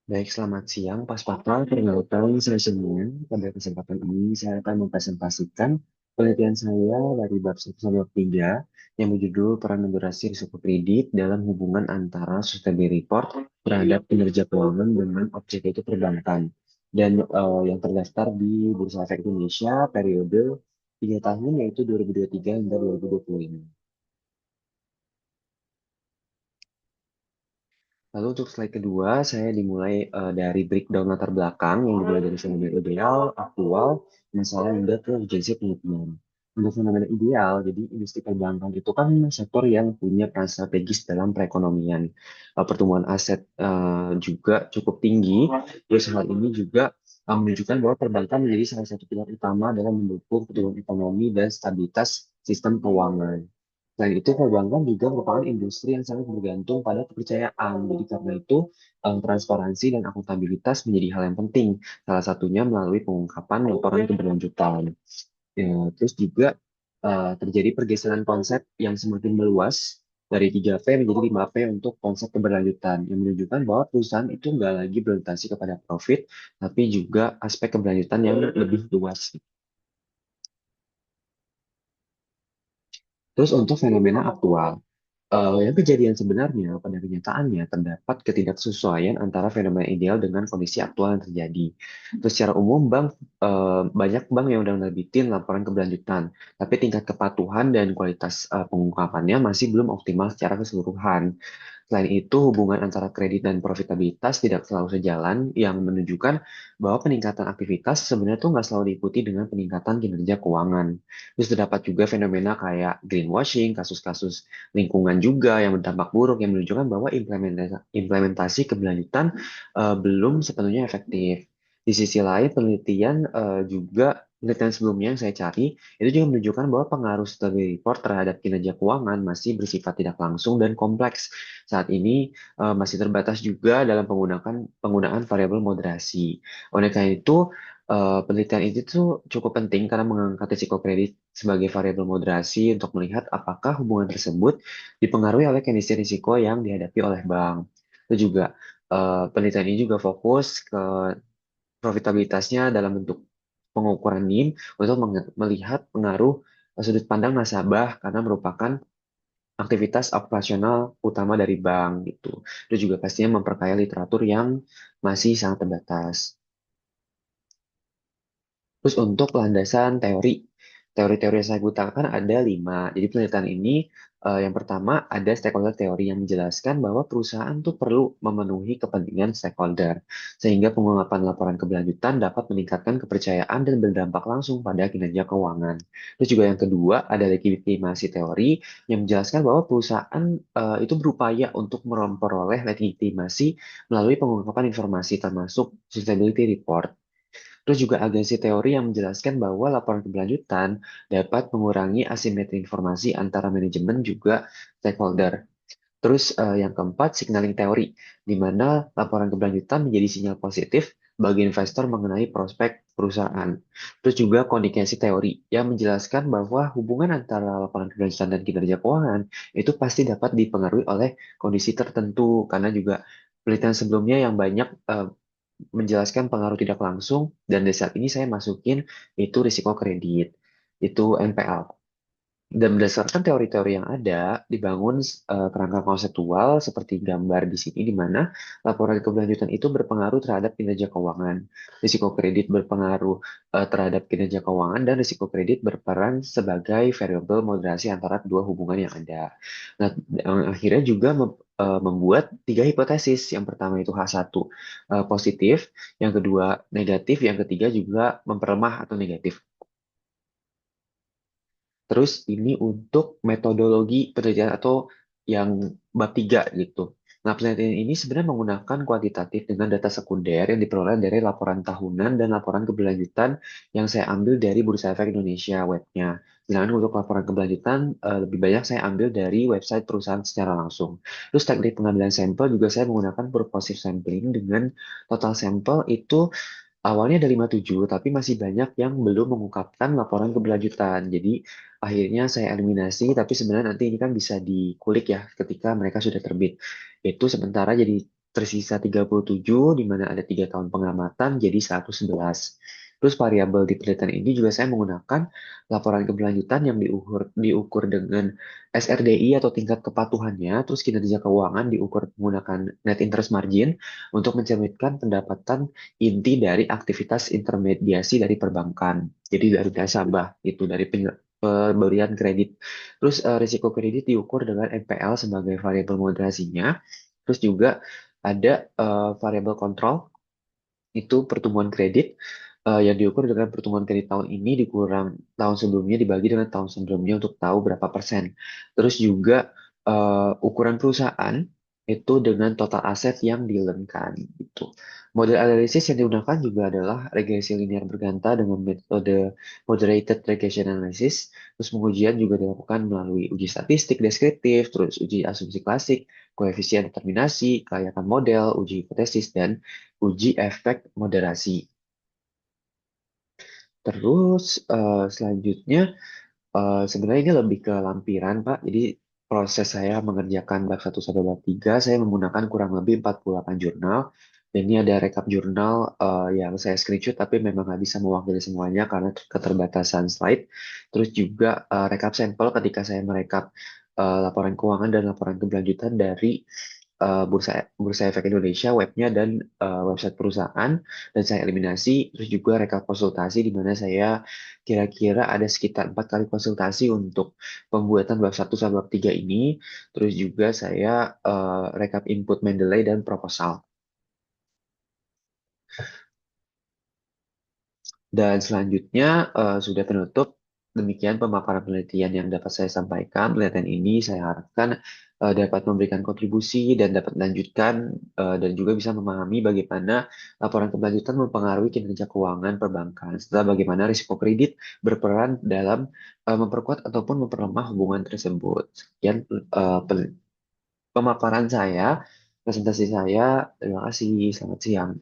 Baik, selamat siang, Pak Patra. Perkenalkan, saya semua. Pada kesempatan ini, saya akan mempresentasikan penelitian saya dari bab 1 sampai bab 3 yang berjudul Peran Moderasi Risiko Kredit dalam hubungan antara Sustainability Report terhadap kinerja keuangan dengan objek itu perbankan. Dan yang terdaftar di Bursa Efek Indonesia periode 3 tahun, yaitu 2023 hingga 2025. Lalu untuk slide kedua, saya dimulai dari breakdown latar belakang yang dimulai dari fenomena ideal, aktual, masalah hingga ke urgensi penelitian. Untuk fenomena ideal, jadi industri perbankan itu kan sektor yang punya peran strategis dalam perekonomian. Pertumbuhan aset juga cukup tinggi. Terus hal ini juga menunjukkan bahwa perbankan menjadi salah satu pilar utama dalam mendukung pertumbuhan ekonomi dan stabilitas sistem keuangan. Selain itu, perbankan juga merupakan industri yang sangat bergantung pada kepercayaan. Jadi karena itu, transparansi dan akuntabilitas menjadi hal yang penting. Salah satunya melalui pengungkapan laporan keberlanjutan. Ya, terus juga terjadi pergeseran konsep yang semakin meluas dari 3P menjadi 5P untuk konsep keberlanjutan, yang menunjukkan bahwa perusahaan itu nggak lagi berorientasi kepada profit, tapi juga aspek keberlanjutan yang lebih luas. Terus untuk fenomena aktual. Yang kejadian sebenarnya pada kenyataannya terdapat ketidaksesuaian antara fenomena ideal dengan kondisi aktual yang terjadi. Terus secara umum banyak bank yang udah menerbitin laporan keberlanjutan, tapi tingkat kepatuhan dan kualitas pengungkapannya masih belum optimal secara keseluruhan. Selain itu, hubungan antara kredit dan profitabilitas tidak selalu sejalan, yang menunjukkan bahwa peningkatan aktivitas sebenarnya tuh nggak selalu diikuti dengan peningkatan kinerja keuangan. Terus terdapat juga fenomena kayak greenwashing, kasus-kasus lingkungan juga yang berdampak buruk yang menunjukkan bahwa implementasi keberlanjutan belum sepenuhnya efektif. Di sisi lain, penelitian sebelumnya yang saya cari itu juga menunjukkan bahwa pengaruh stability report terhadap kinerja keuangan masih bersifat tidak langsung dan kompleks. Saat ini masih terbatas juga dalam penggunaan variabel moderasi. Oleh karena itu, penelitian itu tuh cukup penting karena mengangkat risiko kredit sebagai variabel moderasi untuk melihat apakah hubungan tersebut dipengaruhi oleh kondisi risiko yang dihadapi oleh bank. Itu juga penelitian ini juga fokus ke profitabilitasnya dalam bentuk pengukuran NIM untuk melihat pengaruh sudut pandang nasabah karena merupakan aktivitas operasional utama dari bank gitu. Itu juga pastinya memperkaya literatur yang masih sangat terbatas. Terus untuk landasan teori, teori-teori yang saya gunakan ada 5. Jadi penelitian ini yang pertama ada stakeholder teori yang menjelaskan bahwa perusahaan tuh perlu memenuhi kepentingan stakeholder, sehingga pengungkapan laporan keberlanjutan dapat meningkatkan kepercayaan dan berdampak langsung pada kinerja keuangan. Terus juga yang kedua ada legitimasi teori yang menjelaskan bahwa perusahaan itu berupaya untuk memperoleh legitimasi melalui pengungkapan informasi termasuk sustainability report. Terus juga agensi teori yang menjelaskan bahwa laporan keberlanjutan dapat mengurangi asimetri informasi antara manajemen juga stakeholder. Terus yang keempat, signaling teori, di mana laporan keberlanjutan menjadi sinyal positif bagi investor mengenai prospek perusahaan. Terus juga kondisi teori yang menjelaskan bahwa hubungan antara laporan keberlanjutan dan kinerja keuangan itu pasti dapat dipengaruhi oleh kondisi tertentu, karena juga penelitian sebelumnya yang banyak menjelaskan pengaruh tidak langsung, dan di saat ini saya masukin itu risiko kredit, itu NPL. Dan berdasarkan teori-teori yang ada, dibangun kerangka konseptual seperti gambar di sini, di mana laporan keberlanjutan itu berpengaruh terhadap kinerja keuangan. Risiko kredit berpengaruh terhadap kinerja keuangan, dan risiko kredit berperan sebagai variabel moderasi antara kedua hubungan yang ada. Nah, yang akhirnya juga membuat 3 hipotesis. Yang pertama itu H1 positif, yang kedua negatif, yang ketiga juga memperlemah atau negatif. Terus ini untuk metodologi penelitian atau yang bab 3 gitu. Nah, penelitian ini sebenarnya menggunakan kuantitatif dengan data sekunder yang diperoleh dari laporan tahunan dan laporan keberlanjutan yang saya ambil dari Bursa Efek Indonesia webnya. Sedangkan untuk laporan keberlanjutan lebih banyak saya ambil dari website perusahaan secara langsung. Terus teknik pengambilan sampel juga saya menggunakan purposive sampling dengan total sampel itu awalnya ada 57, tapi masih banyak yang belum mengungkapkan laporan keberlanjutan. Jadi akhirnya saya eliminasi, tapi sebenarnya nanti ini kan bisa dikulik ya ketika mereka sudah terbit. Itu sementara jadi tersisa 37, di mana ada 3 tahun pengamatan, jadi 111. Terus variabel di penelitian ini juga saya menggunakan laporan keberlanjutan yang diukur dengan SRDI atau tingkat kepatuhannya, terus kinerja keuangan diukur menggunakan net interest margin untuk mencerminkan pendapatan inti dari aktivitas intermediasi dari perbankan. Jadi dari nasabah itu dari pemberian kredit. Terus risiko kredit diukur dengan NPL sebagai variabel moderasinya. Terus juga ada variabel kontrol itu pertumbuhan kredit yang diukur dengan pertumbuhan kredit tahun ini dikurang tahun sebelumnya dibagi dengan tahun sebelumnya untuk tahu berapa persen. Terus juga ukuran perusahaan itu dengan total aset yang dilenkan gitu. Model analisis yang digunakan juga adalah regresi linear berganta dengan metode moderated regression analysis. Terus pengujian juga dilakukan melalui uji statistik deskriptif, terus uji asumsi klasik, koefisien determinasi, kelayakan model, uji hipotesis, dan uji efek moderasi. Terus selanjutnya sebenarnya ini lebih ke lampiran, Pak. Jadi proses saya mengerjakan bab 1 sampai bab 3 saya menggunakan kurang lebih 48 jurnal. Dan ini ada rekap jurnal yang saya screenshot, tapi memang nggak bisa mewakili semuanya karena keterbatasan slide. Terus juga rekap sampel ketika saya merekap laporan keuangan dan laporan keberlanjutan dari Bursa Bursa Efek Indonesia, webnya dan website perusahaan, dan saya eliminasi. Terus juga rekap konsultasi di mana saya kira-kira ada sekitar 4 kali konsultasi untuk pembuatan bab 1 sampai bab 3 ini. Terus juga saya rekap input Mendeley dan proposal. Dan selanjutnya sudah penutup. Demikian pemaparan penelitian yang dapat saya sampaikan. Penelitian ini saya harapkan dapat memberikan kontribusi dan dapat melanjutkan dan juga bisa memahami bagaimana laporan keberlanjutan mempengaruhi kinerja keuangan perbankan, serta bagaimana risiko kredit berperan dalam memperkuat ataupun memperlemah hubungan tersebut. Sekian pemaparan saya, presentasi saya. Terima kasih. Selamat siang.